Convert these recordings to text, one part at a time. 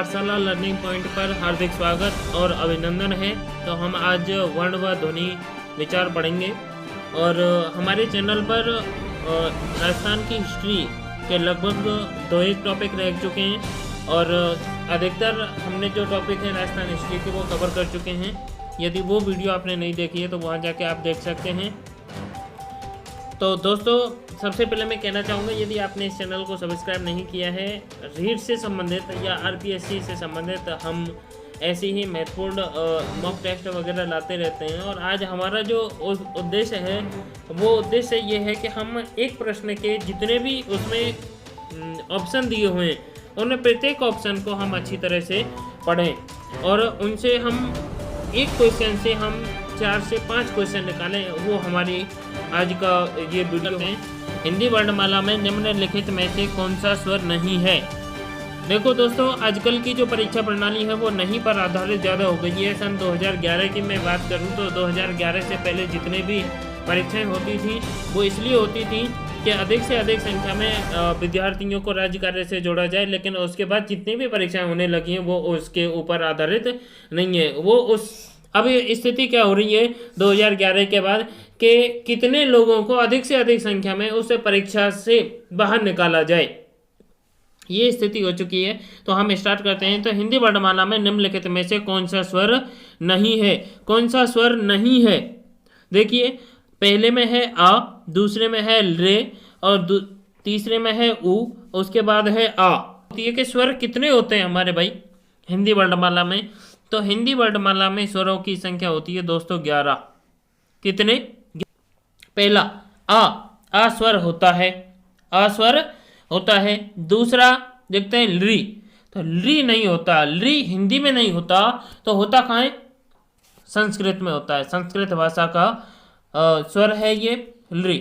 पाठशाला learning point पर हार्दिक स्वागत और अभिनंदन है। तो हम आज वर्ण व ध्वनि विचार पढ़ेंगे और हमारे चैनल पर राजस्थान की हिस्ट्री के लगभग 2 टॉपिक रह चुके हैं और अधिकतर हमने जो टॉपिक है राजस्थान हिस्ट्री के वो कवर कर चुके हैं। यदि वो वीडियो आपने नहीं देखी है तो वहाँ जाके आप देख सकते हैं। तो दोस्तों, सबसे पहले मैं कहना चाहूँगा, यदि आपने इस चैनल को सब्सक्राइब नहीं किया है, रीट से संबंधित या आरपीएससी से संबंधित हम ऐसे ही महत्वपूर्ण मॉक टेस्ट वगैरह लाते रहते हैं। और आज हमारा जो उद्देश्य है वो उद्देश्य ये है कि हम एक प्रश्न के जितने भी उसमें ऑप्शन दिए हुए हैं उनमें प्रत्येक ऑप्शन को हम अच्छी तरह से पढ़ें और उनसे हम एक क्वेश्चन से हम 4 से 5 क्वेश्चन निकालें। वो हमारी आज का ये वीडियो है। हिंदी वर्णमाला में निम्नलिखित में से कौन सा स्वर नहीं है? देखो दोस्तों, आजकल की जो परीक्षा प्रणाली है वो नहीं पर आधारित ज़्यादा हो गई है। सन 2011 की मैं बात करूं तो 2011 से पहले जितने भी परीक्षाएं होती थी वो इसलिए होती थी कि अधिक से अधिक संख्या में विद्यार्थियों को राज्य कार्य से जोड़ा जाए, लेकिन उसके बाद जितनी भी परीक्षाएं होने लगी हैं वो उसके ऊपर आधारित नहीं है। वो उस अब स्थिति क्या हो रही है 2011 के बाद कि कितने लोगों को अधिक से अधिक संख्या में उस परीक्षा से बाहर निकाला जाए, ये स्थिति हो चुकी है। तो हम स्टार्ट करते हैं। तो हिंदी वर्णमाला में निम्नलिखित में से कौन सा स्वर नहीं है? कौन सा स्वर नहीं है? देखिए, पहले में है आ, दूसरे में है रे और तीसरे में है उ, उसके बाद है आ। ये के स्वर कितने होते हैं हमारे भाई हिंदी वर्णमाला में? तो हिंदी वर्णमाला में स्वरों की संख्या होती है दोस्तों 11। कितने? पहला आ स्वर होता है, आ स्वर होता है। दूसरा देखते हैं ली, तो ली नहीं होता, ली हिंदी में नहीं होता, तो होता कहाँ है? संस्कृत में होता है। संस्कृत भाषा का स्वर है ये ली।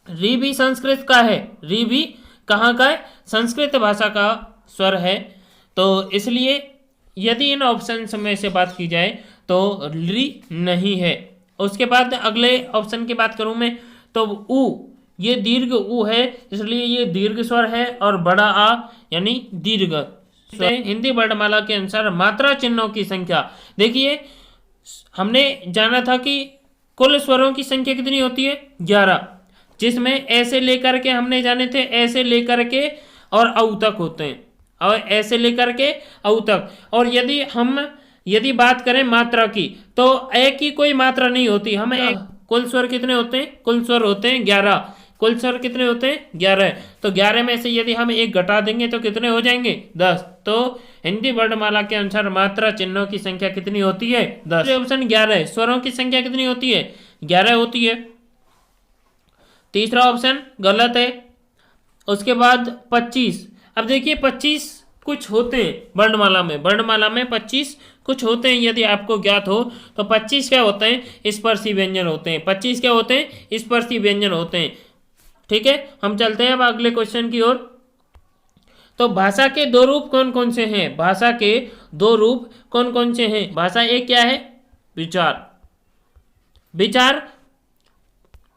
री भी संस्कृत का है, री भी कहाँ का है? संस्कृत भाषा का स्वर है। तो इसलिए यदि इन ऑप्शन में से बात की जाए तो ली नहीं है। उसके बाद अगले ऑप्शन की बात करूं मैं तो उ, ये दीर्घ उ है, इसलिए ये दीर्घ स्वर है और बड़ा आ यानी दीर्घ। हिंदी वर्णमाला के अनुसार मात्रा चिन्हों की संख्या, देखिए हमने जाना था कि कुल स्वरों की संख्या कितनी होती है 11, जिसमें ऐसे लेकर के हमने जाने थे ऐसे लेकर के और औ तक होते हैं, और ऐसे लेकर के औ तक। और यदि बात करें मात्रा की तो ए की कोई मात्रा नहीं होती। हमें कुल स्वर कितने होते हैं? कुल स्वर होते हैं 11। कुल स्वर कितने होते हैं? 11। तो 11 में से यदि हम एक घटा देंगे तो कितने हो जाएंगे? 10। तो हिंदी वर्णमाला के अनुसार मात्रा चिन्हों की संख्या कितनी होती है? 10। ऑप्शन 11। स्वरों की संख्या कितनी होती है? 11 होती है। तीसरा ऑप्शन गलत है। उसके बाद 25। अब देखिए 25 कुछ होते हैं वर्णमाला में 25 कुछ होते हैं। यदि आपको ज्ञात हो तो 25 क्या होते हैं? स्पर्शी व्यंजन होते हैं। 25 क्या होते हैं? स्पर्शी व्यंजन होते हैं। ठीक है, हम चलते हैं अब अगले क्वेश्चन की ओर। तो भाषा के 2 रूप कौन कौन से हैं? भाषा के 2 रूप कौन कौन से हैं? भाषा एक क्या है? विचार। विचार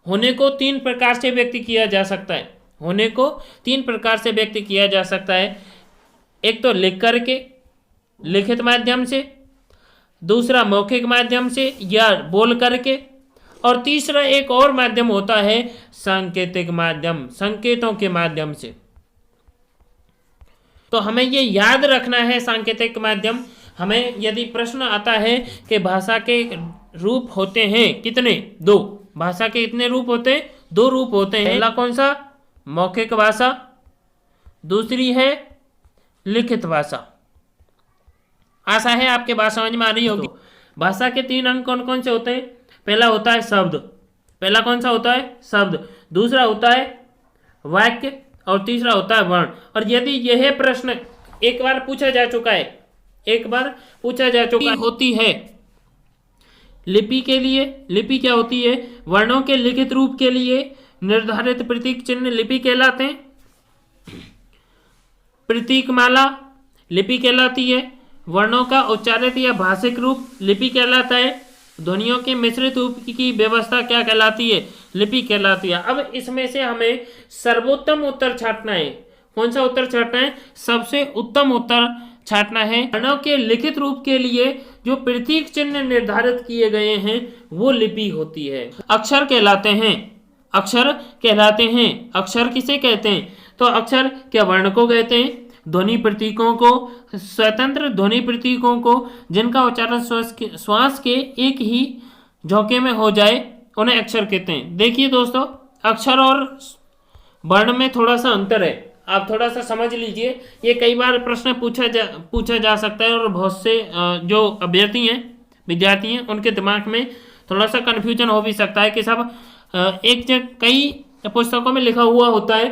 होने को 3 प्रकार से व्यक्त किया जा सकता है। होने को 3 प्रकार से व्यक्त किया जा सकता है। एक तो लिख करके, लिखित माध्यम से, दूसरा मौखिक माध्यम से या बोल करके, और तीसरा एक और माध्यम होता है सांकेतिक माध्यम, संकेतों के माध्यम से। तो हमें ये याद रखना है सांकेतिक माध्यम। हमें यदि प्रश्न आता है कि भाषा के रूप होते हैं कितने? 2। भाषा के इतने रूप होते हैं? 2 रूप होते हैं। पहला कौन सा? मौखिक भाषा, दूसरी है लिखित भाषा। आशा है आपके बात समझ में आ रही होगी। भाषा के 3 अंग कौन कौन से होते हैं? पहला होता है शब्द। पहला कौन सा होता है? शब्द। दूसरा होता है वाक्य और तीसरा होता है वर्ण। और यदि यह प्रश्न एक बार पूछा जा चुका है, होती है लिपि के लिए। लिपि क्या होती है? वर्णों के लिखित रूप के लिए निर्धारित प्रतीक चिन्ह लिपि कहलाते हैं। प्रतीकमाला लिपि कहलाती है। वर्णों का उच्चारित या भाषिक रूप लिपि कहलाता है। ध्वनियों के मिश्रित रूप की व्यवस्था क्या कहलाती है? लिपि कहलाती है। अब इसमें से हमें सर्वोत्तम उत्तर छांटना है। कौन सा उत्तर छांटना है? सबसे उत्तम उत्तर छांटना है। वर्णों के लिखित रूप के लिए जो प्रतीक चिन्ह निर्धारित किए गए हैं वो लिपि होती है। अक्षर कहलाते हैं, अक्षर कहलाते हैं। अक्षर किसे कहते हैं? तो अक्षर क्या वर्ण को कहते हैं? ध्वनि प्रतीकों को, स्वतंत्र ध्वनि प्रतीकों को जिनका उच्चारण श्वास के एक ही झोंके में हो जाए उन्हें अक्षर कहते हैं। देखिए दोस्तों, अक्षर और वर्ण में थोड़ा सा अंतर है, आप थोड़ा सा समझ लीजिए। ये कई बार प्रश्न पूछा जा सकता है और बहुत से जो अभ्यर्थी हैं, विद्यार्थी हैं, उनके दिमाग में थोड़ा सा कन्फ्यूजन हो भी सकता है कि सब एक जगह कई पुस्तकों में लिखा हुआ होता है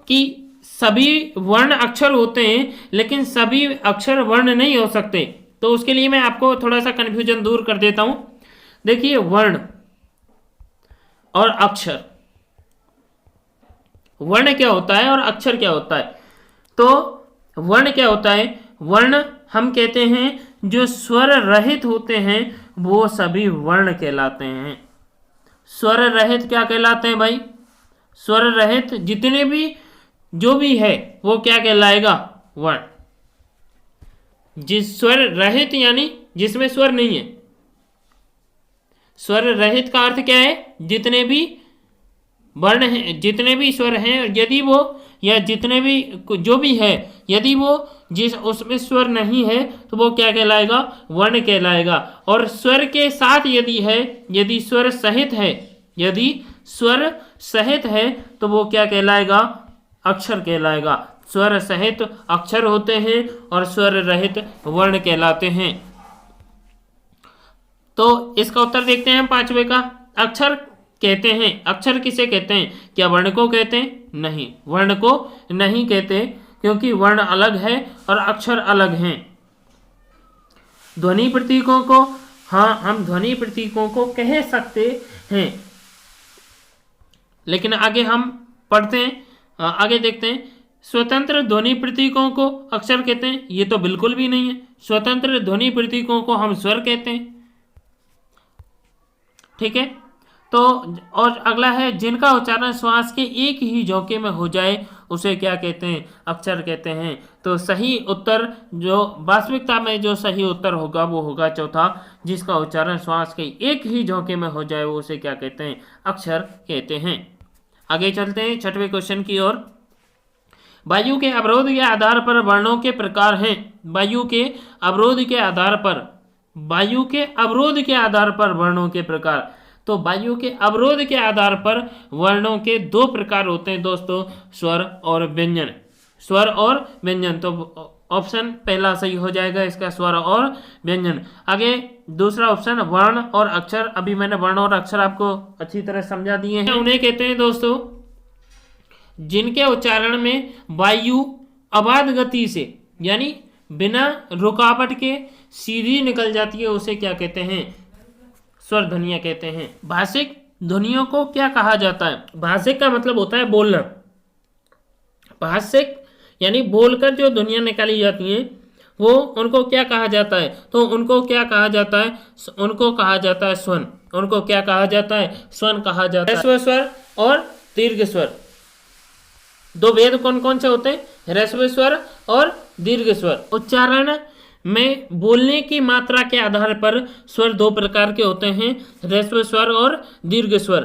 कि सभी वर्ण अक्षर होते हैं लेकिन सभी अक्षर वर्ण नहीं हो सकते। तो उसके लिए मैं आपको थोड़ा सा कन्फ्यूजन दूर कर देता हूं। देखिए, वर्ण और अक्षर, वर्ण क्या होता है और अक्षर क्या होता है? तो वर्ण क्या होता है? वर्ण हम कहते हैं जो स्वर रहित होते हैं वो सभी वर्ण कहलाते हैं। स्वर रहित क्या कहलाते हैं भाई? स्वर रहित जितने भी जो भी है वो क्या कहलाएगा? वर्ण। जिस स्वर रहित यानी जिसमें स्वर नहीं है। स्वर रहित का अर्थ क्या है? जितने भी वर्ण हैं, जितने भी स्वर हैं, यदि वो या जितने भी जो भी है, यदि वो जिस उसमें स्वर नहीं है तो वो क्या कहलाएगा? वर्ण कहलाएगा। और स्वर के साथ यदि है, यदि स्वर सहित है, यदि स्वर सहित है तो वो क्या कहलाएगा? अक्षर कहलाएगा। स्वर सहित अक्षर होते हैं और स्वर रहित वर्ण कहलाते हैं। तो इसका उत्तर देखते हैं पांचवे का। अक्षर कहते हैं, अक्षर किसे कहते हैं? क्या वर्ण को कहते हैं? नहीं, वर्ण को नहीं कहते, क्योंकि वर्ण अलग है और अक्षर अलग हैं। ध्वनि प्रतीकों को, हाँ, हम ध्वनि प्रतीकों को कह सकते हैं, लेकिन आगे हम पढ़ते हैं, आगे देखते हैं। स्वतंत्र ध्वनि प्रतीकों को अक्षर कहते हैं, ये तो बिल्कुल भी नहीं है। स्वतंत्र ध्वनि प्रतीकों को हम स्वर कहते हैं, ठीक है। तो और अगला है, जिनका उच्चारण श्वास के एक ही झोंके में हो जाए उसे क्या कहते हैं? अक्षर कहते हैं। तो सही उत्तर, जो वास्तविकता में जो सही उत्तर होगा वो होगा चौथा, जिसका उच्चारण श्वास के एक ही झोंके में हो जाए वो उसे क्या कहते हैं? अक्षर कहते हैं। आगे चलते हैं छठवें क्वेश्चन की ओर। वायु के अवरोध के आधार पर वर्णों के प्रकार हैं। वायु के अवरोध के आधार पर, वायु के अवरोध के आधार पर वर्णों के प्रकार। तो वायु के अवरोध के आधार पर वर्णों के दो प्रकार होते हैं दोस्तों, स्वर और व्यंजन। स्वर और व्यंजन, तो ऑप्शन पहला सही हो जाएगा इसका, स्वर और व्यंजन। आगे दूसरा ऑप्शन वर्ण और अक्षर। अभी मैंने वर्ण और अक्षर आपको अच्छी तरह समझा दिए हैं। उन्हें कहते हैं दोस्तों जिनके उच्चारण में वायु अबाध गति से, यानी बिना रुकावट के सीधी निकल जाती है, उसे क्या कहते हैं? स्वर ध्वनियां कहते हैं। भाषिक ध्वनियों को क्या कहा जाता है? भाषिक का मतलब होता है बोलना। भाषिक यानी बोलकर जो ध्वनियां निकाली जाती हैं वो उनको क्या कहा जाता है? तो उनको क्या कहा जाता है? उनको कहा जाता है स्वन। उनको क्या कहा जाता है? स्वन कहा जाता है। ह्रस्व स्वर और दीर्घ स्वर, दो भेद कौन कौन से होते हैं? ह्रस्व स्वर और दीर्घ स्वर। उच्चारण में बोलने की मात्रा के आधार पर स्वर दो प्रकार के होते हैं, ह्रस्व स्वर और दीर्घ स्वर।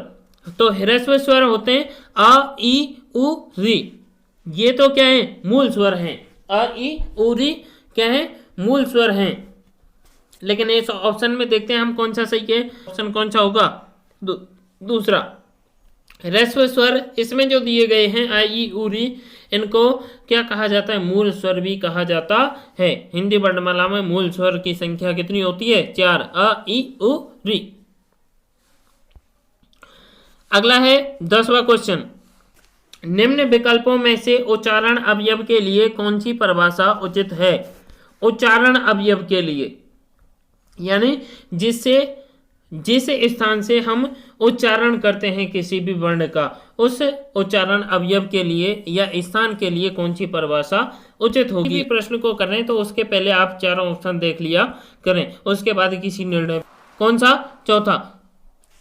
तो ह्रस्व स्वर होते हैं अ, ई, उ, री। ये तो क्या है? मूल स्वर हैं। अ, ई, उ, री क्या है? मूल स्वर हैं। लेकिन इस ऑप्शन में देखते हैं हम कौन सा सही है। ऑप्शन कौन सा होगा? दूसरा, ह्रस्व स्वर। इसमें जो दिए गए हैं आ, ई, उ, री, इनको क्या कहा जाता है? मूल स्वर भी कहा जाता है। हिंदी वर्णमाला में मूल स्वर की संख्या कितनी होती है? 4। अ, ई, उ, री। अगला है 10वां क्वेश्चन। निम्न विकल्पों में से उच्चारण अवयव के लिए कौन सी परिभाषा उचित है? उच्चारण अवयव के लिए, यानी जिस स्थान से हम उच्चारण करते हैं किसी भी वर्ण का, उस उच्चारण अवयव के लिए या स्थान के लिए कौन सी परिभाषा उचित होगी? प्रश्न को कर रहे हैं तो उसके पहले आप चारों ऑप्शन देख लिया करें, उसके बाद किसी निर्णय। कौन सा? चौथा।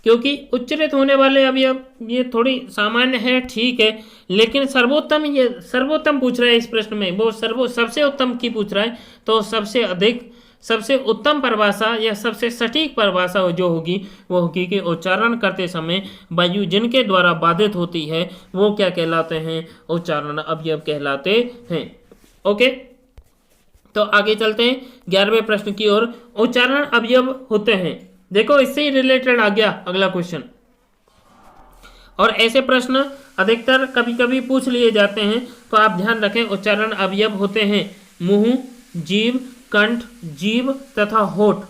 क्योंकि उच्चरित होने वाले अवयव ये थोड़ी सामान्य है, ठीक है, लेकिन सर्वोत्तम, ये सर्वोत्तम पूछ रहा है इस प्रश्न में, वो सबसे उत्तम की पूछ रहा है, तो सबसे अधिक, सबसे उत्तम परिभाषा या सबसे सटीक परिभाषा जो होगी वो होगी कि उच्चारण करते समय वायु जिनके द्वारा बाधित होती है वो क्या कहलाते हैं, उच्चारण अवयव कहलाते हैं। ओके, तो आगे चलते हैं 11वें प्रश्न की ओर। उच्चारण अवयव होते हैं, देखो इससे ही रिलेटेड आ गया अगला क्वेश्चन, और ऐसे प्रश्न अधिकतर कभी कभी पूछ लिए जाते हैं, तो आप ध्यान रखें। उच्चारण अवयव होते हैं मुंह, जीभ, कंठ, जीभ तथा होठ।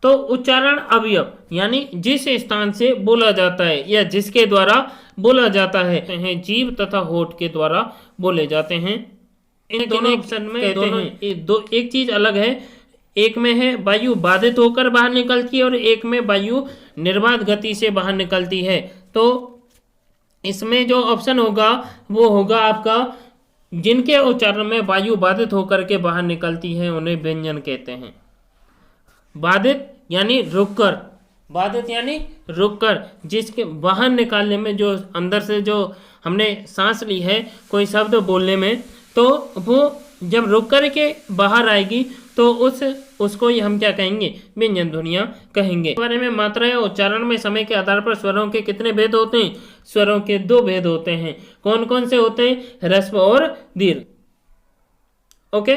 तो उच्चारण अवयव यानी जिस स्थान से बोला जाता है या जिसके द्वारा बोला जाता है, जीभ तथा होठ के द्वारा बोले जाते हैं। इन दोनों ऑप्शन में दोनों एक चीज अलग है, एक में है वायु बाधित होकर बाहर निकलती है और एक में वायु निर्बाध गति से बाहर निकलती है। तो इसमें जो ऑप्शन होगा वो होगा आपका, जिनके उच्चारण में वायु बाधित होकर के बाहर निकलती है उन्हें व्यंजन कहते हैं। बाधित यानी रुककर, बाधित यानी रुककर, जिसके बाहर निकालने में जो अंदर से जो हमने सांस ली है कोई शब्द बोलने में, तो वो जब रुक कर के बाहर आएगी तो उसको ही हम क्या कहेंगे, व्यंजन ध्वनियाँ कहेंगे। इस बारे में मात्रा या उच्चारण में समय के आधार पर स्वरों के कितने भेद होते हैं? स्वरों के 2 भेद होते हैं। कौन कौन से होते हैं? ह्रस्व और दीर्घ। ओके,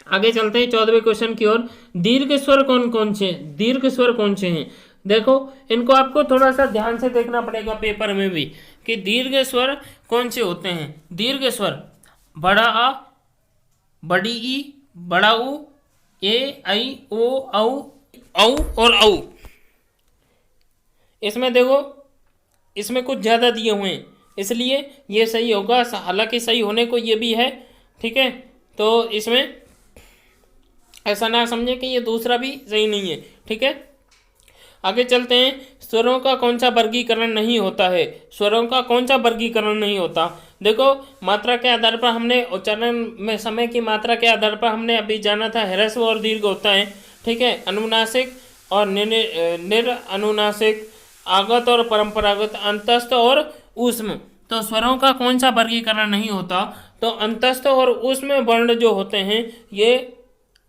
आगे चलते हैं 14वें क्वेश्चन की ओर। दीर्घ स्वर कौन कौन से, दीर्घ स्वर कौन से हैं? देखो इनको आपको थोड़ा सा ध्यान से देखना पड़ेगा पेपर में भी कि दीर्घ स्वर कौन से होते हैं। दीर्घ स्वर बड़ा आ, बड़ी ई, बड़ा ऊ, ए, आई, ओ, औ और औ। इसमें देखो इसमें कुछ ज़्यादा दिए हुए हैं इसलिए ये सही होगा, हालांकि सही होने को ये भी है, ठीक है। तो इसमें ऐसा ना समझे कि ये दूसरा भी सही नहीं है, ठीक है। आगे चलते हैं। स्वरों का कौन सा वर्गीकरण नहीं होता है? स्वरों का कौन सा वर्गीकरण नहीं होता? देखो मात्रा के आधार पर हमने उच्चारण में समय की मात्रा के आधार पर हमने अभी जाना था ह्रस्व और दीर्घ होता है, ठीक है। अनुनासिक और निरअनुनासिक, आगत और परंपरागत, अंतस्थ और ऊष्म। तो स्वरों का कौन सा वर्गीकरण नहीं होता? तो अंतस्थ और ऊष्म वर्ण जो होते हैं ये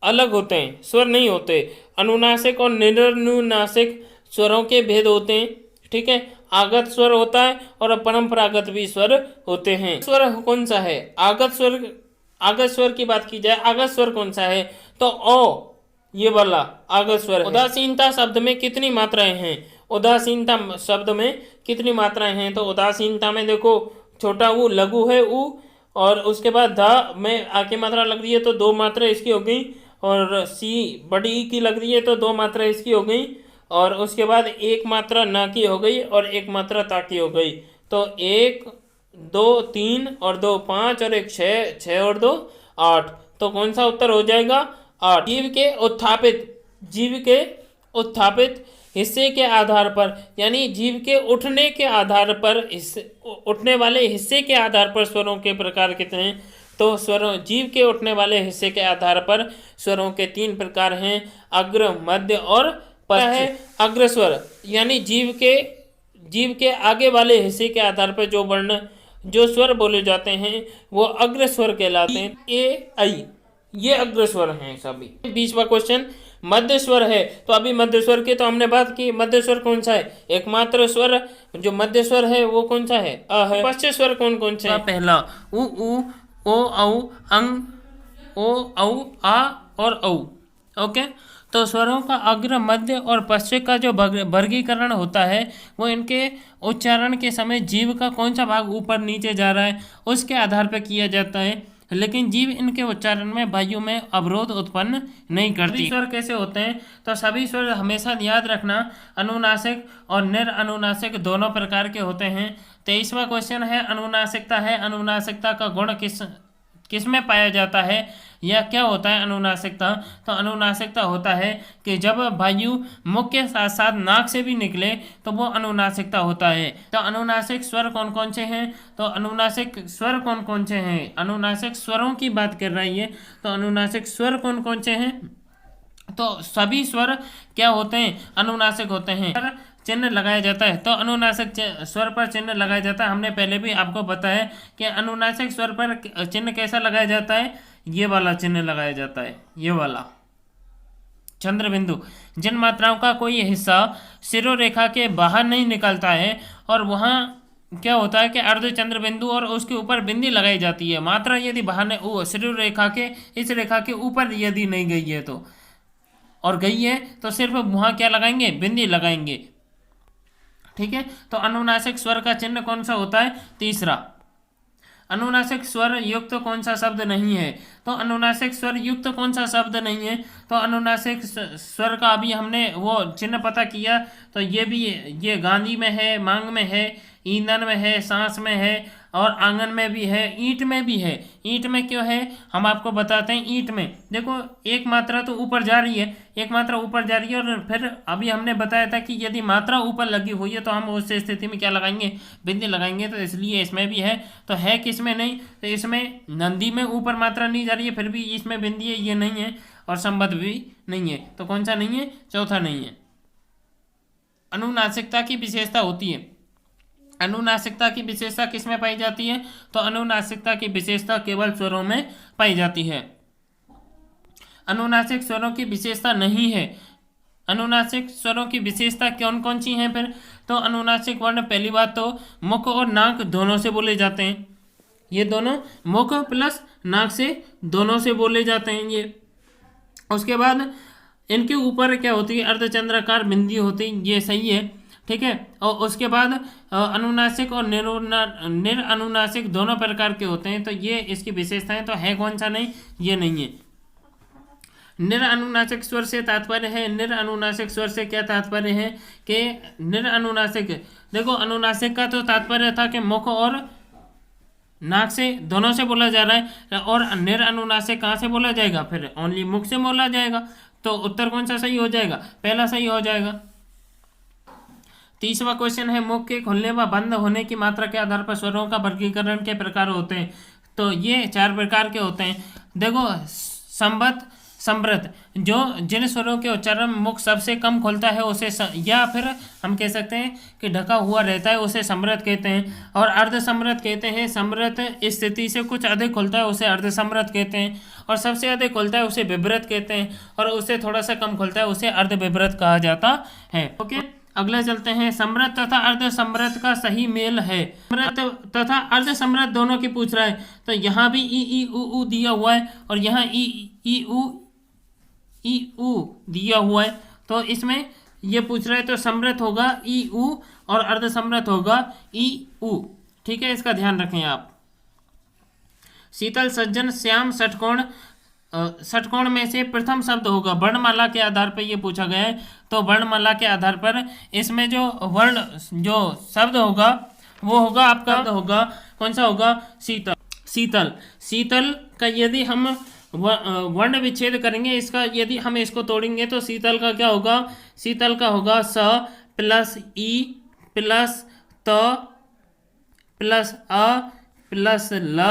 अलग होते हैं, स्वर नहीं होते। अनुनासिक और निरनुनासिक स्वरों के भेद होते हैं, ठीक है। आगत स्वर होता है और परंपरागत भी स्वर होते हैं। स्वर कौन सा है? आगत स्वर की बात की जाए, आगत स्वर कौन सा है? तो ओ, ये वाला आगत स्वर है। उदासीनता शब्द में कितनी मात्राएं हैं? उदासीनता शब्द में कितनी मात्राएं हैं? तो उदासीनता में देखो छोटा ऊ लघु है ऊ, और उसके बाद धा में आके मात्रा लग रही है तो 2 मात्रा इसकी हो गई, और सी बड़ी ई की लग रही है तो 2 मात्रा इसकी हो गई, और उसके बाद 1 मात्रा ना की हो गई और 1 मात्रा ता की हो गई। तो 1 2 3 और 2 5 और 1 6, 6 और 2 8। तो कौन सा उत्तर हो जाएगा? 8। जीव के उत्थापित हिस्से के आधार पर, यानी जीव के उठने के आधार पर, उठने वाले हिस्से के आधार पर स्वरों के प्रकार कितने हैं? तो स्वरों, जीव के उठने वाले हिस्से के आधार पर स्वरों के 3 प्रकार हैं, अग्र, मध्य और पश्च है। अग्र स्वर यानी जीव के आगे वाले हिस्से के आधार पर जो स्वर बोले जाते हैं वो अग्र स्वर कहलाते हैं। ए, आई, ये अग्र स्वर हैं सभी। 20वां क्वेश्चन, मध्य स्वर है। तो अभी मध्य स्वर की तो हमने बात की, मध्य स्वर कौन सा है? एकमात्र स्वर जो मध्य स्वर है वो कौन सा है? अ है। पश्च स्वर कौन कौन से? पहला उ, ओ, औ, अंग, ओ, औ, आ और औ। ओके, तो स्वरों का अग्र, मध्य और पश्चिम का जो वर्गीकरण होता है वो इनके उच्चारण के समय जीव का कौन सा भाग ऊपर नीचे जा रहा है उसके आधार पर किया जाता है, लेकिन जीव इनके उच्चारण में वायु में अवरोध उत्पन्न नहीं करती। स्वर कैसे होते हैं? तो सभी स्वर हमेशा याद रखना अनुनासिक और निरअनुनासिक दोनों प्रकार के होते हैं। 23वां क्वेश्चन है अनुनासिकता है। अनुनासिकता का गुण किस में पाया जाता है या क्या होता है अनुनासिकता? तो अनुनासिकता होता है कि जब वायु मुख के साथ साथ नाक से भी निकले तो वो अनुनासिकता होता है। तो अनुनासिक स्वर कौन कौन से हैं? तो अनुनासिक स्वर कौन कौन से हैं? अनुनासिक स्वरों की बात कर रही है, तो अनुनासिक स्वर कौन कौन से हैं? तो सभी स्वर क्या होते हैं, अनुनासिक होते हैं। पर चिन्ह लगाया जाता है, तो अनुनासिक स्वर पर चिन्ह लगाया जाता है। हमने पहले भी आपको बताया कि अनुनासिक स्वर पर चिन्ह कैसा लगाया जाता है, ये वाला चिन्ह लगाया जाता है, ये वाला चंद्र बिंदु। जिन मात्राओं का कोई हिस्सा शिरोरेखा के बाहर नहीं निकलता है और वहाँ क्या होता है कि अर्धचंद्र बिंदु और उसके ऊपर बिंदी लगाई जाती है। मात्रा यदि बाहर ने शिरोरेखा के इस रेखा के ऊपर यदि नहीं गई है तो, और गई है तो सिर्फ वहाँ क्या लगाएंगे, बिंदी लगाएंगे। ठीक है, तो अनुनासिक स्वर का चिन्ह कौन सा होता है, तीसरा। अनुनासिक स्वर युक्त कौन सा शब्द नहीं है, तो अनुनासिक स्वर युक्त कौन सा शब्द नहीं है, तो अनुनासिक स्वर का अभी हमने वो चिन्ह पता किया। तो ये भी, ये गांधी में है, मांग में है, ईंधन में है, सांस में है और आंगन में भी है, ईंट में भी है। ईंट में क्यों है, हम आपको बताते हैं। ईंट में देखो एक मात्रा तो ऊपर जा रही है, एक मात्रा ऊपर जा रही है, और फिर अभी हमने बताया था कि यदि मात्रा ऊपर लगी हुई है तो हम उस स्थिति में क्या लगाएंगे, बिंदी लगाएंगे। तो इसलिए इसमें भी है। तो है किसमें नहीं, तो इसमें नंदी में ऊपर मात्रा नहीं जा रही है, फिर भी इसमें बिंदी है, ये नहीं है, और संबद्ध भी नहीं है। तो कौन सा नहीं है, चौथा नहीं है। अनुनासिकता की विशेषता होती है। अनुनासिकता की विशेषता किसमें पाई जाती है, तो अनुनासिकता की विशेषता केवल स्वरों में पाई जाती है। अनुनासिक स्वरों की विशेषता नहीं है। अनुनासिक स्वरों की विशेषता कौन कौन सी हैं फिर, तो अनुनासिक वर्ण पहली बात तो मुख और नाक दोनों से बोले जाते हैं। ये दोनों मुख प्लस नाक से दोनों से बोले जाते हैं ये। उसके बाद इनके ऊपर क्या होती है, अर्धचंद्राकार बिंदी होती है, ये सही है। ठीक है, और उसके बाद अनुनासिक और निरअनुनासिक दोनों प्रकार के होते हैं। तो ये इसकी विशेषताएं। तो है कौन सा नहीं, ये नहीं है। निरअनुनासिक स्वर से तात्पर्य है, निरअनुनासिक स्वर से क्या तात्पर्य है कि निरअनुनासिक, देखो अनुनासिक का तो तात्पर्य था कि मुख और नाक से दोनों से बोला जा रहा है, और निरअनुनासिक कहाँ से बोला जाएगा, फिर ओनली मुख से बोला जाएगा। तो उत्तर कौन सा सही हो जाएगा, पहला सही हो जाएगा। तीसरा क्वेश्चन है, मुख के खुलने व बंद होने की मात्रा के आधार पर स्वरों का वर्गीकरण के प्रकार होते हैं। तो ये 4 प्रकार के होते हैं। देखो संबद्ध, समृद्ध, जो जिन स्वरों के उच्चारण मुख सबसे कम खुलता है उसे या फिर हम कह सकते हैं कि ढका हुआ रहता है उसे समृद्ध कहते हैं, और अर्ध समृद्ध कहते हैं। समृद्ध स्थिति से कुछ अधिक खुलता है उसे अर्ध समृद्ध कहते हैं, और सबसे अधिक खुलता है उसे विवृत कहते हैं, और उससे थोड़ा सा कम खुलता है उसे अर्ध विवृत कहा जाता है। ओके, अगले चलते हैं। समृद्ध तथा अर्ध समृद्ध का सही मेल है। समृद्ध तथा अर्ध समृद्ध दोनों की पूछ रहा है, तो यहाँ भी ई उ दिया हुआ है, और यहाँ ई उ दिया हुआ है। तो इसमें ये पूछ रहा है, तो समृद्ध होगा ई उ और अर्ध समृद्ध होगा ई उ। ठीक है, इसका ध्यान रखें आप। शीतल, सज्जन, श्याम, षटकोण, षटकोण में से प्रथम शब्द होगा। वर्णमाला के आधार पर ये पूछा गया है, तो वर्णमाला के आधार पर इसमें जो वर्ण, जो शब्द होगा वो होगा आपका, होगा कौन सा होगा, शीतल। शीतल, शीतल का यदि हम वर्ण विच्छेद करेंगे, इसका यदि हम इसको तोड़ेंगे तो शीतल का क्या होगा, शीतल का होगा स प्लस ई प्लस त प्लस अ प्लस ल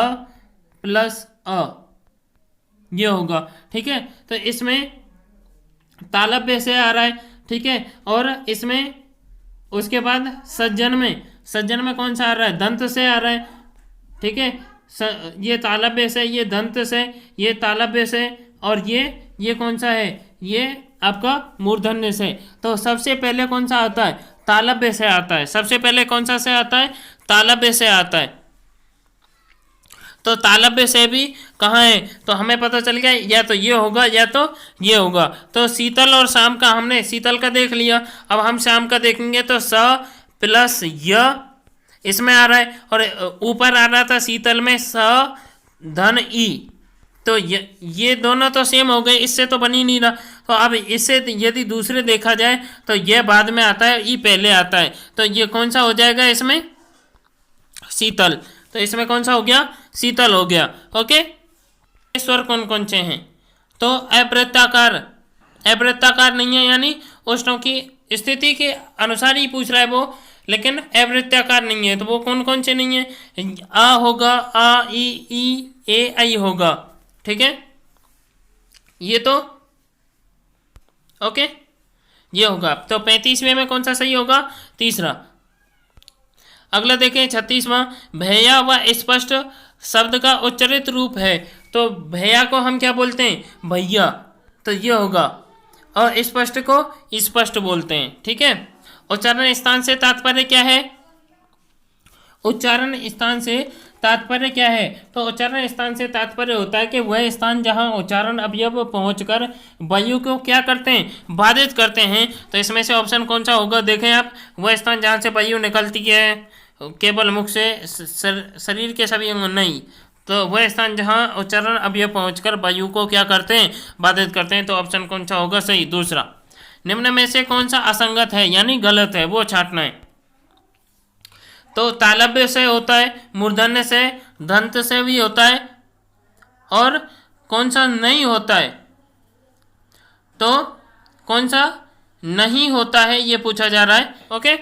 प्लस अ, ये होगा। ठीक है, तो इसमें तालव्य से आ रहा है। ठीक है, और इसमें उसके बाद सज्जन में कौन सा आ रहा है, दंत से आ रहा है। ठीक है, ये तालव्य से, ये दंत से, ये तालव्य से, और ये कौन सा है, ये आपका मूर्धन्य से। तो सबसे पहले कौन सा आता है, तालव्य से आता है। सबसे पहले कौन सा से आता है, तालव्य से आता है। तो तालव्य से भी कहाँ है, तो हमें पता चल गया या तो ये होगा या तो ये होगा। तो शीतल और शाम का हमने शीतल का देख लिया, अब हम शाम का देखेंगे तो स प्लस य इसमें आ रहा है, और ऊपर आ रहा था शीतल में स धन ई। तो ये दोनों तो सेम हो गए, इससे तो बन ही नहीं रहा। तो अब इससे यदि दूसरे देखा जाए तो ये बाद में आता है, ई पहले आता है। तो ये कौन सा हो जाएगा इसमें, शीतल। तो इसमें कौन सा हो गया, शीतल हो गया। ओके, स्वर कौन कौन से हैं, तो अवृत्ताकार, अवृत्ताकार नहीं है, यानी उष्णों की स्थिति के अनुसार ही पूछ रहा है वो, लेकिन अवृत्ताकार नहीं है। तो वो कौन कौन से नहीं है, आ होगा, आ ई ए आई होगा। ठीक है, ये तो ओके, ये होगा। तो 35वें में कौन सा सही होगा? तीसरा। अगला देखें 36वां, भैया व स्पष्ट शब्द का उच्चरित रूप है। तो भैया को हम क्या बोलते हैं? भैया। तो ये होगा। और स्पष्ट को स्पष्ट बोलते हैं। ठीक है। उच्चारण स्थान से तात्पर्य क्या है? उच्चारण स्थान से तात्पर्य क्या है? तो उच्चारण स्थान से तात्पर्य होता है कि वह स्थान जहां उच्चारण अवयव पहुंचकर वायु को क्या करते हैं? बाधित करते हैं। तो इसमें से ऑप्शन कौन सा होगा? देखें आप, वह स्थान जहां से वायु निकलती है केवल मुख से, शरीर के सभी अंग नहीं। तो वह स्थान जहां उच्चारण अवयव पहुंचकर वायु को क्या करते हैं? बाधित करते हैं। तो ऑप्शन कौन सा होगा? सही, दूसरा। निम्न में से कौन सा असंगत है यानी गलत है, वो छांटना है। तो तालव्य से होता है, मूर्धन्य से, दंत से भी होता है, और कौन सा नहीं होता है? तो कौन सा नहीं होता है ये पूछा जा रहा है। ओके,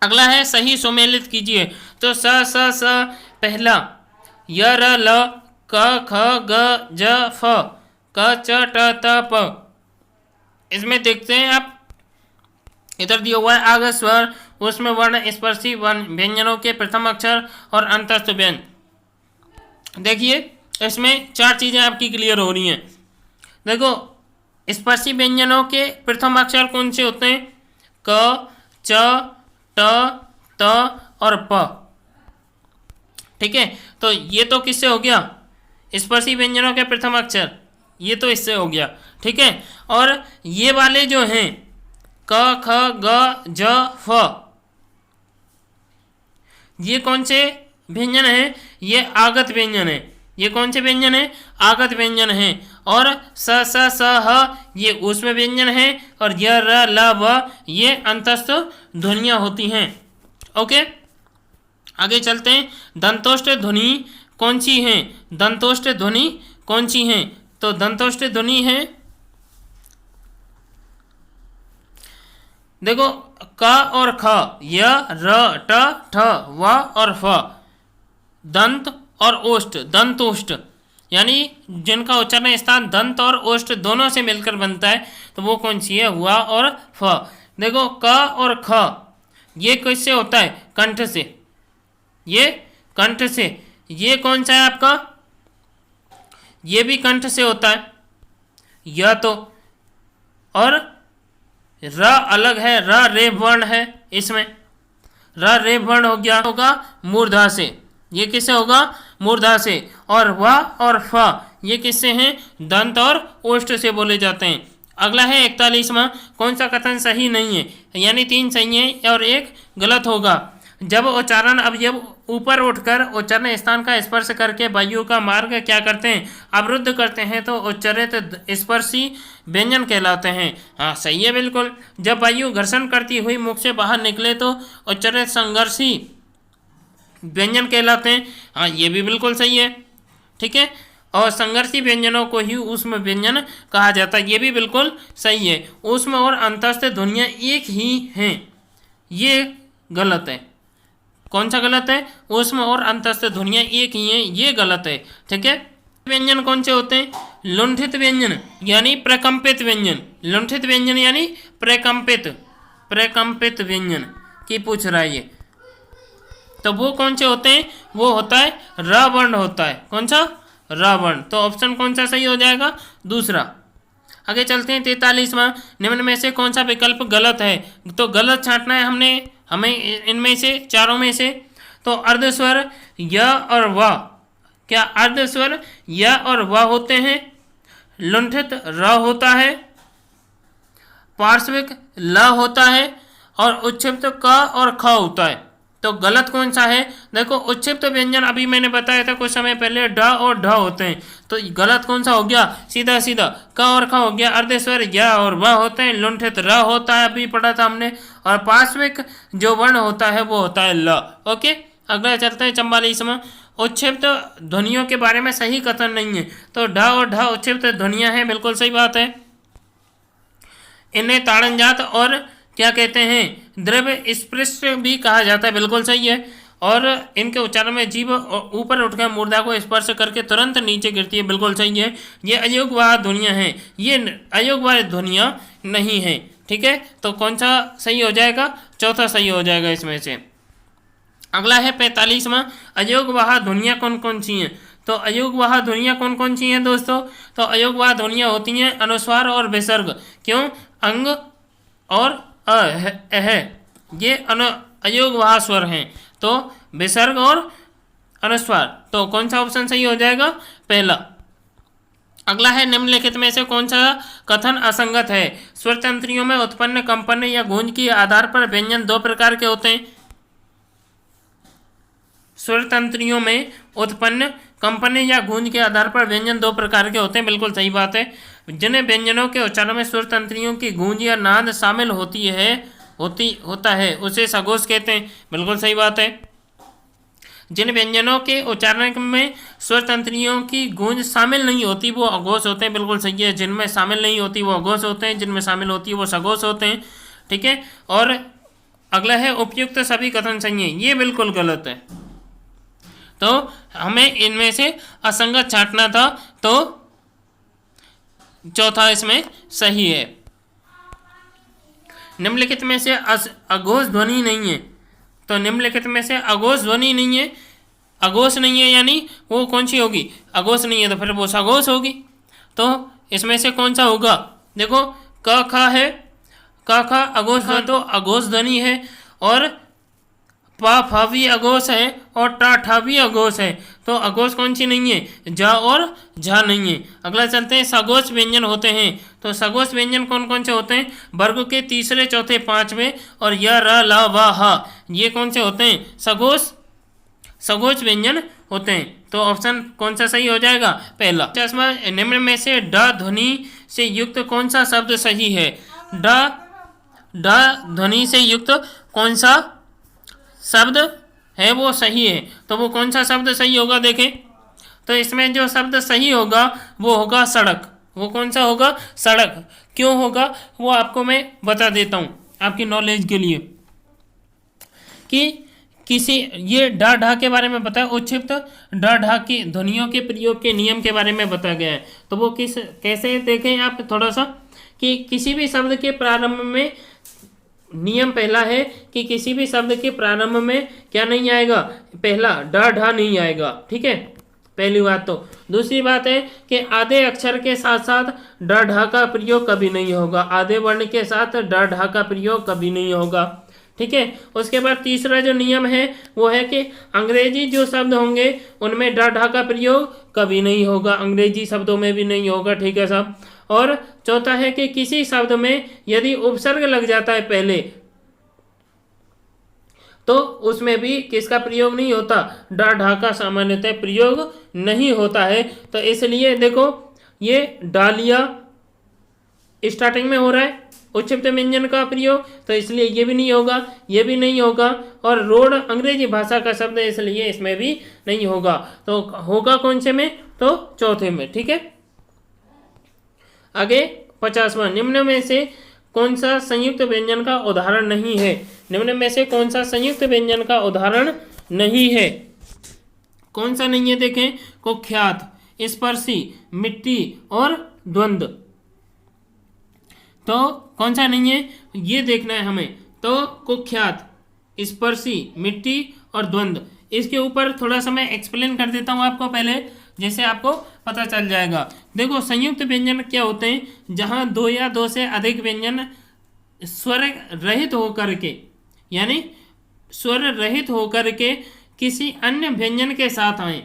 अगला है सही सुमेलित कीजिए। तो स स स पहला, य र ल क ख ग ज फ क च ट त प। इसमें देखते हैं आप, इधर दिया हुआ है आगे स्वर, उसमें वर्ण स्पर्शी व्यंजनों के प्रथम अक्षर और अंतस्थ व्यंजन। देखिए इसमें चार चीजें आपकी क्लियर हो रही हैं। देखो, स्पर्शी व्यंजनों के प्रथम अक्षर कौन से होते हैं? क, च, ट, त और प। ठीक है। तो ये तो किससे हो गया? स्पर्शी व्यंजनों के प्रथम अक्षर, ये तो इससे हो गया। ठीक है। और ये वाले जो हैं क, ख, ग, ज, फ, ये कौन से व्यंजन है? ये आगत व्यंजन है। ये कौन से व्यंजन है? आगत व्यंजन है। और स स स ह ये ऊष्म व्यंजन है, और य र ल व ये अंतस्थ ध्वनियां होती हैं। ओके, आगे चलते हैं। दंतोष्ठ ध्वनि कौन सी है? दंतोष्ठ ध्वनि कौन सी है? तो दंतोष्ठ ध्वनि है, देखो, क और ख, य, र, ट, ठ, व और फ। दंत और ओष्ठ, दंतोष्ठ, यानी जिनका उच्चारण स्थान दंत और ओष्ठ दोनों से मिलकर बनता है। तो वो कौन सी है? व और फ। देखो, क और ख ये किससे होता है? कंठ से। ये कंठ से। ये कौन सा है आपका? ये भी कंठ से होता है। यह तो, और र अलग है, र रेफ वर्ण है इसमें। र रेफ वर्ण हो गया, होगा मूर्धा से। ये किससे होगा? मूर्धा से। और व और फ ये किससे हैं? दंत और ओष्ठ से बोले जाते हैं। अगला है 41वां, कौन सा कथन सही नहीं है? यानी 3 सही है और 1 गलत होगा। जब उच्चारण अवयव ऊपर उठकर उच्चारण स्थान का स्पर्श करके वायु का मार्ग क्या करते हैं? अवरुद्ध करते हैं, तो उच्चरित स्पर्शी व्यंजन कहलाते हैं। हाँ, सही है बिल्कुल। जब वायु घर्षण करती हुई मुख से बाहर निकले तो उच्चरित संघर्षी व्यंजन कहलाते हैं। हाँ, ये भी बिल्कुल सही है। ठीक है। और संघर्षी व्यंजनों को ही ऊष्म व्यंजन कहा जाता है, ये भी बिल्कुल सही है। ऊष्म और अंतस्थ ध्वनियाँ एक ही हैं, ये गलत है। कौन सा गलत है? ऊष्म और अंतस्थ ध्वनियाँ एक ही हैं, ये गलत है। ठीक है। व्यंजन कौन से होते हैं? लुंठित व्यंजन यानी प्रकंपित व्यंजन। लुंठित व्यंजन यानी प्रकंपित व्यंजन की पूछ रहा है ये। तो वो कौन से होते हैं? वो होता है र वर्ण होता है। कौन सा? र वर्ण। तो ऑप्शन कौन सा सही हो जाएगा? दूसरा। आगे चलते हैं 43वां, निम्न में से कौन सा विकल्प गलत है? तो गलत छांटना है हमें इनमें से, चारों में से। तो अर्धस्वर य और व, क्या अर्धस्वर य और व होते हैं? लुंठित र होता है, पार्श्विक ल होता है, और उच्छिप्त क और ख होता है। तो गलत कौन सा है? देखो, उच्छिप्त व्यंजन अभी मैंने बताया था कुछ समय पहले, ड और ढ होते हैं। तो गलत कौन सा हो गया? सीधा सीधा क और ख हो गया। अर्धस्वर य और व होते हैं, लुंठित र होता है, अभी पढ़ा था हमने, और पार्श्विक जो वर्ण होता है वो होता है ल। ओके, अगला चलते हैं 44वां, उच्छिप्त ध्वनियों के बारे में सही कथन नहीं है। तो ढ और ढ उच्छिप्त ध्वनियां हैं, बिल्कुल सही बात है। इन्हें ताड़नजात और क्या कहते हैं? द्रव्य स्पृष्ट भी कहा जाता है, बिल्कुल सही है। और इनके उच्चारण में जीभ ऊपर उठकर मूर्धा को स्पर्श करके तुरंत नीचे गिरती है। बिल्कुल सही है, ये अयोग्यवाह ध्वनियाँ हैं, ये अयोग्यवाह ध्वनियाँ नहीं हैं। ठीक है, तो कौन सा सही हो जाएगा? चौथा सही हो जाएगा इसमें से। अगला है 45वां, अयोग्यवाह ध्वनियाँ कौन कौन सी हैं? तो अयोग्यवाह ध्वनियाँ कौन कौन सी हैं दोस्तों? तो अयोग्यवाह ध्वनियाँ होती हैं अनुस्वार और विसर्ग। क्यों? अंग और अह ये अयोग्यवाह स्वर हैं, तो विसर्ग और अनुस्वार। तो कौन सा ऑप्शन सही हो जाएगा? पहला। अगला है निम्नलिखित में से कौन सा कथन असंगत है? स्वर तंत्रियों में उत्पन्न कंपन या गूंज के आधार पर व्यंजन दो प्रकार के होते हैं। स्वर तंत्रियों में उत्पन्न कंपन या गूंज के आधार पर व्यंजन दो प्रकार के होते हैं। बिल्कुल सही बात है। जिन व्यंजनों के उच्चारण में स्वर तंत्रियों की गूंज या नाद शामिल होता है उसे सघोष कहते हैं। बिल्कुल सही बात है। जिन व्यंजनों के उच्चारण में स्वर तंत्रियों की गूंज शामिल नहीं होती वो अघोष होते हैं। बिल्कुल सही है, जिनमें शामिल नहीं होती वो अघोष होते हैं, जिनमें शामिल होती है वो सघोष होते हैं। ठीक है, और अगला है उपयुक्त सभी कथन सही हैं, ये बिल्कुल गलत है। तो हमें इनमें से असंगत छांटना था, तो चौथा इसमें सही है। निम्नलिखित में से अघोष ध्वनि नहीं है, तो निम्नलिखित में से अघोष ध्वनि नहीं है, अघोष नहीं है यानी वो कौन सी होगी? अघोष नहीं है तो फिर वो सघोष होगी। तो इसमें से कौन सा होगा? देखो क ख है, क ख अघोष ध्वनि, तो अघोष ध्वनि है, और पा फा भी अघोष है, और टा ठा भी अघोष है। तो अघोष कौन सी नहीं है? जा और झा नहीं है। अगला चलते हैं, सघोष व्यंजन होते हैं। तो सघोष व्यंजन कौन कौन से होते हैं? वर्ग के तीसरे, चौथे, पांचवें और य र ल व ह, ये कौन से होते हैं? सघोष व्यंजन होते हैं। तो ऑप्शन कौन सा सही हो जाएगा? पहला। 50वां, निम्न में से ड ध्वनि से युक्त कौन सा शब्द सही है? ड ध्वनि से युक्त कौन सा शब्द है वो सही है? तो वो कौन सा शब्द सही होगा? देखें तो इसमें जो शब्द सही होगा वो होगा सड़क। वो कौन सा होगा? सड़क। क्यों होगा वो आपको मैं बता देता हूँ आपकी नॉलेज के लिए, कि किसी ये डा ढा के बारे में बताया, उच्छिप्त डा ढा की ध्वनियों के प्रयोग के नियम के बारे में बताया गया है। तो वो कैसे देखें आप थोड़ा सा, कि किसी भी शब्द के प्रारंभ में नियम पहला है कि किसी भी शब्द के प्रारंभ में क्या नहीं आएगा? पहला डा ढा नहीं आएगा। ठीक है, पहली बात। तो दूसरी बात है कि आधे अक्षर के साथ साथ डा ढा का प्रयोग कभी नहीं होगा, आधे वर्ण के साथ डा ढा का प्रयोग कभी नहीं होगा। ठीक है, उसके बाद तीसरा जो नियम है वो है कि अंग्रेजी जो शब्द होंगे उनमें डा ढा का प्रयोग कभी नहीं होगा, अंग्रेजी शब्दों में भी नहीं होगा। ठीक है साहब। और चौथा है कि किसी शब्द में यदि उपसर्ग लग जाता है पहले, तो उसमें भी किसका प्रयोग नहीं होता? डा ढा का सामान्यतः प्रयोग नहीं होता है। तो इसलिए देखो ये डालिया स्टार्टिंग में हो रहा है उच्छिप्त व्यंजन का प्रयोग, तो इसलिए ये भी नहीं होगा, ये भी नहीं होगा। और रोड अंग्रेजी भाषा का शब्द है, इसलिए इसमें भी नहीं होगा। तो होगा कौन से में? तो चौथे में। ठीक है, आगे 50वां, निम्न में से कौन सा संयुक्त व्यंजन का उदाहरण नहीं है? निम्न में से कौन सा संयुक्त व्यंजन का उदाहरण नहीं है? कौन सा नहीं है? देखें, कुख्यात, स्पर्शी, मिट्टी और द्वंद्व। तो कौन सा नहीं है ये देखना है हमें। तो कुख्यात, स्पर्शी, मिट्टी और द्वंद्व, इसके ऊपर थोड़ा सा मैं एक्सप्लेन कर देता हूँ आपको पहले, जैसे आपको पता चल जाएगा। देखो संयुक्त व्यंजन क्या होते हैं? जहाँ दो या दो से अधिक व्यंजन स्वर रहित होकर के, यानी स्वर रहित होकर के किसी अन्य व्यंजन के साथ आए।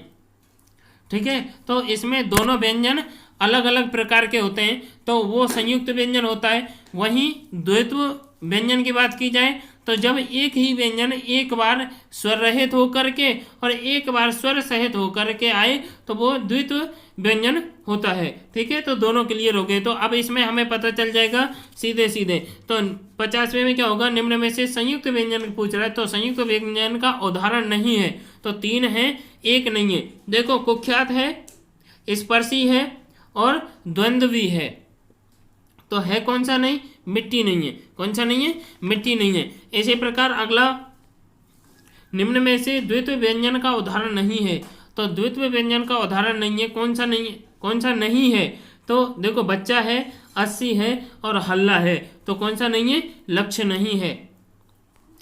ठीक है, तो इसमें दोनों व्यंजन अलग अलग प्रकार के होते हैं, तो वो संयुक्त व्यंजन होता है। वहीं द्वैत्व व्यंजन की बात की जाए तो जब एक ही व्यंजन एक बार स्वर रहित होकर के और एक बार स्वर सहित होकर के आए तो वो द्वित्व व्यंजन होता है। ठीक है, तो दोनों क्लियर हो गए। तो अब इसमें हमें पता चल जाएगा सीधे सीधे। तो 50वें में क्या होगा? निम्न में से संयुक्त व्यंजन पूछ रहा है, तो संयुक्त व्यंजन का उदाहरण नहीं है, तो 3 है, 1 नहीं है। देखो कुख्यात है, स्पर्शी है और द्वंद्व भी है। तो है कौन सा नहीं? मिट्टी नहीं है। कौन सा नहीं है? मिट्टी नहीं है। इसी प्रकार अगला निम्न में से द्वित्व व्यंजन का उदाहरण नहीं है। तो द्वित्व व्यंजन का उदाहरण नहीं है, कौन सा नहीं है, कौन सा नहीं है? तो देखो बच्चा है, 80 है और हल्ला है, तो कौन सा नहीं है? लक्ष्य नहीं है।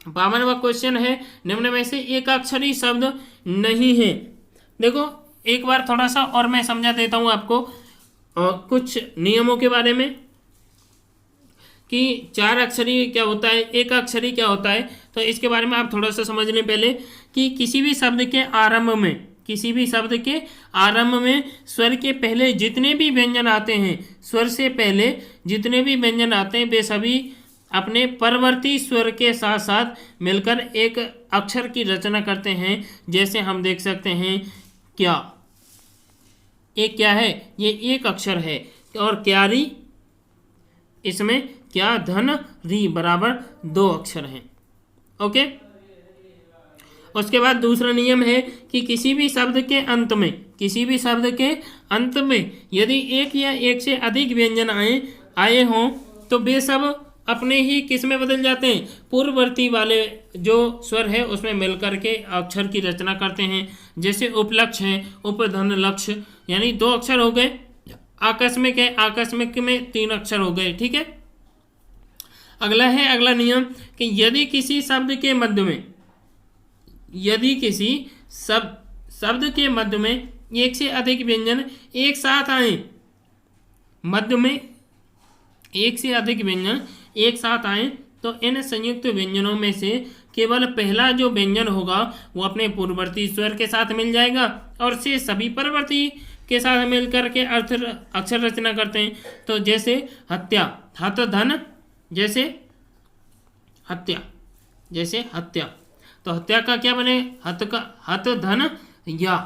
52वां क्वेश्चन है, निम्न में से एक अक्षरी शब्द नहीं है। देखो एक बार थोड़ा सा और मैं समझा देता हूं आपको कुछ नियमों के बारे में कि 4 अक्षरी क्या होता है, एक अक्षरी क्या होता है। तो इसके बारे में आप थोड़ा सा समझ लें पहले कि किसी भी शब्द के आरंभ में, किसी भी शब्द के आरंभ में स्वर के पहले जितने भी व्यंजन आते हैं, स्वर से पहले जितने भी व्यंजन आते हैं वे सभी अपने परवर्ती स्वर के साथ साथ मिलकर एक अक्षर की रचना करते हैं। जैसे हम देख सकते हैं क्या, एक क्या है, ये एक अक्षर है और क्यारी, इसमें क्या धन री बराबर 2 अक्षर हैं। ओके, उसके बाद दूसरा नियम है कि किसी भी शब्द के अंत में, किसी भी शब्द के अंत में यदि एक या एक से अधिक व्यंजन आए हों तो वे सब अपने ही किस में बदल जाते हैं? पूर्ववर्ती वाले जो स्वर है उसमें मिलकर के अक्षर की रचना करते हैं। जैसे उपलक्ष्य है, उपधन लक्ष्य, यानी 2 अक्षर हो गए। आकस्मिक है, आकस्मिक में 3 अक्षर हो गए। ठीक है, अगला नियम कि यदि किसी शब्द के मध्य में, यदि किसी शब्द के मध्य में एक से अधिक व्यंजन एक साथ आए, मध्य में एक से अधिक व्यंजन एक साथ आए, तो इन संयुक्त व्यंजनों में से केवल पहला जो व्यंजन होगा वो अपने पूर्ववर्ती स्वर के साथ मिल जाएगा और से सभी परवर्ती के साथ मिलकर के अक्षर रचना करते हैं। तो जैसे हत्या, हत धन, जैसे हत्या, जैसे हत्या, तो हत्या का क्या बने? हत धन या,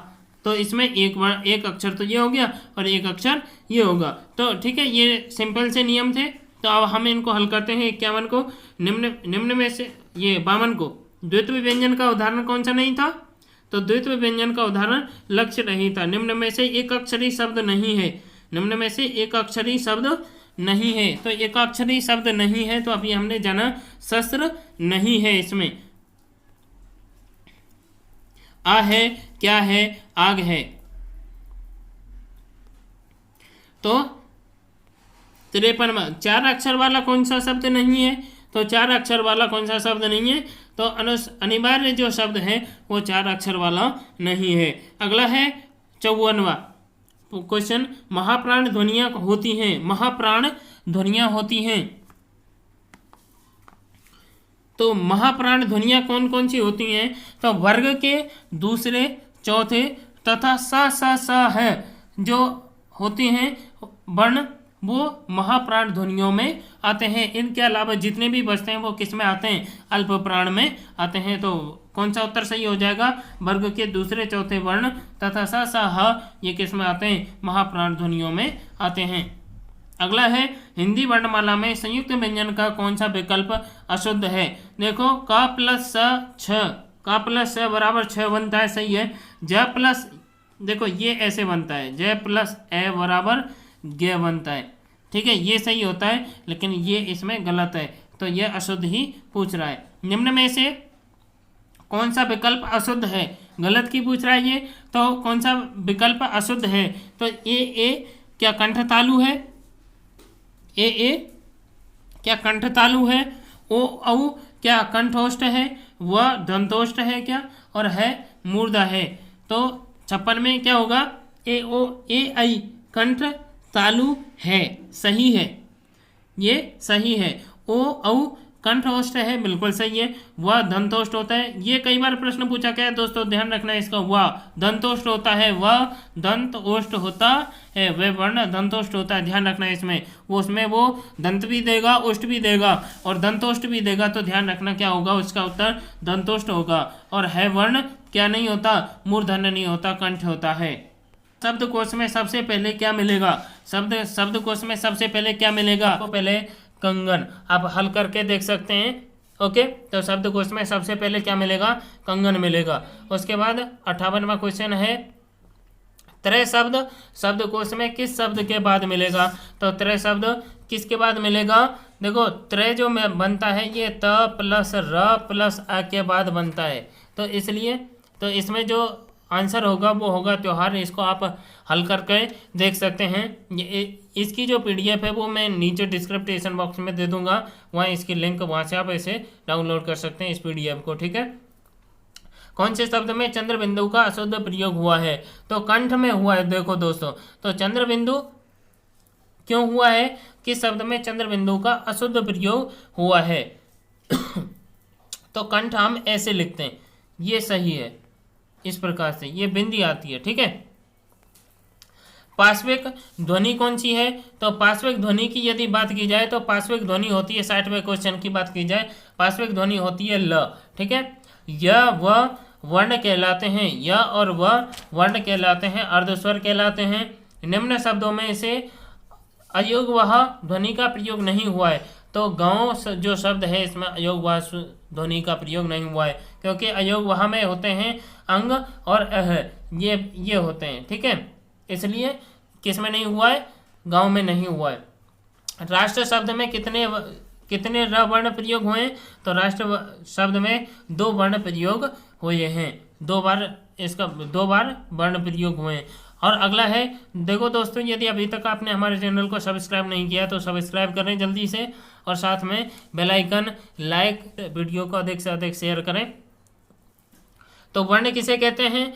तो इसमें एक अक्षर तो ये हो गया और एक अक्षर ये होगा। तो ठीक है, ये सिंपल से नियम थे। तो अब हम इनको हल करते हैं। 51 को, निम्न में से ये 52 को, द्वित्व व्यंजन का उदाहरण कौन सा नहीं था? तो द्वित्व व्यंजन का उदाहरण लक्ष्य नहीं था। निम्न में से एक अक्षरी शब्द नहीं है, निम्न में से एक अक्षरी शब्द नहीं है। तो एक अक्षरी शब्द नहीं है, तो अभी हमने जाना शस्त्र नहीं है। इसमें आ है, क्या है, आग है। तो 53 4 अक्षर वाला कौन सा शब्द नहीं है? तो 4 अक्षर वाला कौन सा शब्द नहीं है? तो अनिवार्य जो शब्द है वो 4 अक्षर वाला नहीं है। अगला है 54वां क्वेश्चन, महाप्राण ध्वनियां होती हैं, महाप्राण ध्वनियां होती हैं। तो महाप्राण ध्वनियां कौन कौन सी होती हैं? तो वर्ग के दूसरे, चौथे तथा स है जो होती हैं वर्ण, वो महाप्राण ध्वनियों में आते हैं। इनके अलावा जितने भी बचते हैं वो किस में आते हैं? अल्प प्राण में आते हैं। तो कौन सा उत्तर सही हो जाएगा? वर्ग के दूसरे, चौथे वर्ण तथा स ह ये किस में आते हैं? महाप्राण ध्वनियों में आते हैं। अगला है हिंदी वर्णमाला में संयुक्त व्यंजन का कौन सा विकल्प अशुद्ध है? देखो क प्लस स 6, क प्लस स बराबर 6 बनता है, सही है। ज प्लस, देखो ये ऐसे बनता है, ज प्लस ए बराबर ग बनता है। ठीक है, ये सही होता है, लेकिन ये इसमें गलत है, तो ये अशुद्ध ही पूछ रहा है। निम्न में से कौन सा विकल्प अशुद्ध है? गलत की पूछ रहा है ये, तो कौन सा विकल्प अशुद्ध है? तो ए क्या कंठ तालु है? ए क्या कंठ तालु है? ओ औ क्या कंठोष्ठ है? वह दंतोष्ठ है क्या? और है मूर्धा है। तो 56 में क्या होगा? ए आई कंठ तालु है, सही है, ये सही है। ओ औ कंठोष्ठ है, बिल्कुल सही है। वह दंतोष्ठ होता है, ये कई बार प्रश्न पूछा गया है दोस्तों, ध्यान रखना है इसका। वह दंतोष्ठ होता है, वह दंत ओष्ठ होता है, वह वर्ण दंतोष्ठ होता है, ध्यान रखना है इसमें। वो उसमें वो दंत भी देगा, ओष्ठ भी देगा और दंतोष्ठ भी देगा, तो ध्यान रखना क्या होगा, उसका उत्तर दंतोष्ठ होगा। और है वर्ण क्या नहीं होता? मूर्धन्य नहीं होता, कंठ होता है। शब्दकोश में सबसे पहले क्या मिलेगा? शब्दकोश में सबसे पहले क्या मिलेगा? तो पहले कंगन, आप हल करके देख सकते हैं। ओके, तो शब्दकोश में सबसे पहले क्या मिलेगा? कंगन मिलेगा। उसके बाद 58वां क्वेश्चन है त्रय शब्द शब्दकोश में किस शब्द के बाद मिलेगा? तो त्रय शब्द किसके बाद मिलेगा? देखो त्रय जो में बनता है ये त प्लस र प्लस आ के बाद बनता है। तो इसलिए तो इसमें जो आंसर होगा वो होगा त्योहार। इसको आप हल करके देख सकते हैं। इसकी जो पीडीएफ है वो मैं नीचे डिस्क्रिप्शन बॉक्स में दे दूंगा, वहाँ इसकी लिंक, वहाँ से आप इसे डाउनलोड कर सकते हैं इस पीडीएफ को, ठीक है। कौन से शब्द में चंद्र बिंदु का अशुद्ध प्रयोग हुआ है? तो कंठ में हुआ है। देखो दोस्तों, तो चंद्र बिंदु क्यों हुआ है? किस शब्द में चंद्र बिंदु का अशुद्ध प्रयोग हुआ है? तो कंठ हम ऐसे लिखते हैं, ये सही है, इस प्रकार से ये बिंदी आती है, ठीक है। पार्श्विक ध्वनि कौन सी है? तो पार्श्विक ध्वनि की यदि बात की जाए तो पार्श्विक ध्वनि होती है, 60वें क्वेश्चन की बात की जाए, पार्श्विक ध्वनि होती है ल, ठीक है। यह वह वर्ण कहलाते हैं, यह और वह वर्ण कहलाते हैं, अर्धस्वर कहलाते हैं। निम्न शब्दों में से अयोगवाह ध्वनि का प्रयोग नहीं हुआ है। तो गाँव जो शब्द है इसमें अयोगवाह ध्वनि का प्रयोग नहीं हुआ है, क्योंकि अयोगवाह में होते हैं अंग और अह, ये होते हैं, ठीक है। इसलिए किस में नहीं हुआ है? गाँव में नहीं हुआ है। राष्ट्र शब्द में कितने र वर्ण प्रयोग हुए? तो राष्ट्र शब्द में 2 वर्ण प्रयोग हुए हैं, 2 बार वर्ण प्रयोग हुए हैं। और अगला है, देखो दोस्तों, यदि अभी तक आपने हमारे चैनल को सब्सक्राइब नहीं किया तो सब्सक्राइब करें जल्दी से, और साथ में बेल आइकन, लाइक, वीडियो को अधिक से अधिक शेयर करें। तो वर्ण किसे कहते हैं?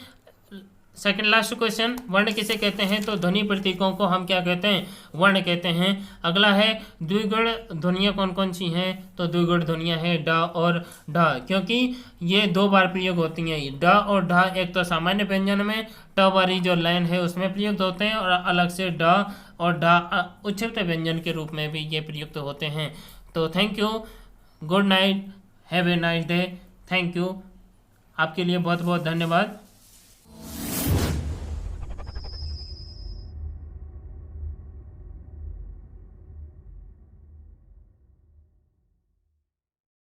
सेकंड लास्ट क्वेश्चन, वर्ण किसे कहते हैं? तो ध्वनि प्रतीकों को हम क्या कहते हैं? वर्ण कहते हैं। अगला है, द्विगुण ध्वनियाँ कौन कौन सी हैं? तो द्विगुण ध्वनियाँ हैं ड और ढ, क्योंकि ये 2 बार प्रयोग होती हैं। ड और ढ एक तो सामान्य व्यंजन में ट वाली जो लाइन है उसमें प्रयुक्त होते हैं, और अलग से ड और ढ उच्छिष्ट व्यंजन के रूप में भी ये प्रयुक्त होते हैं। तो thank you, good night, have a nice day, thank you, आपके लिए बहुत बहुत धन्यवाद।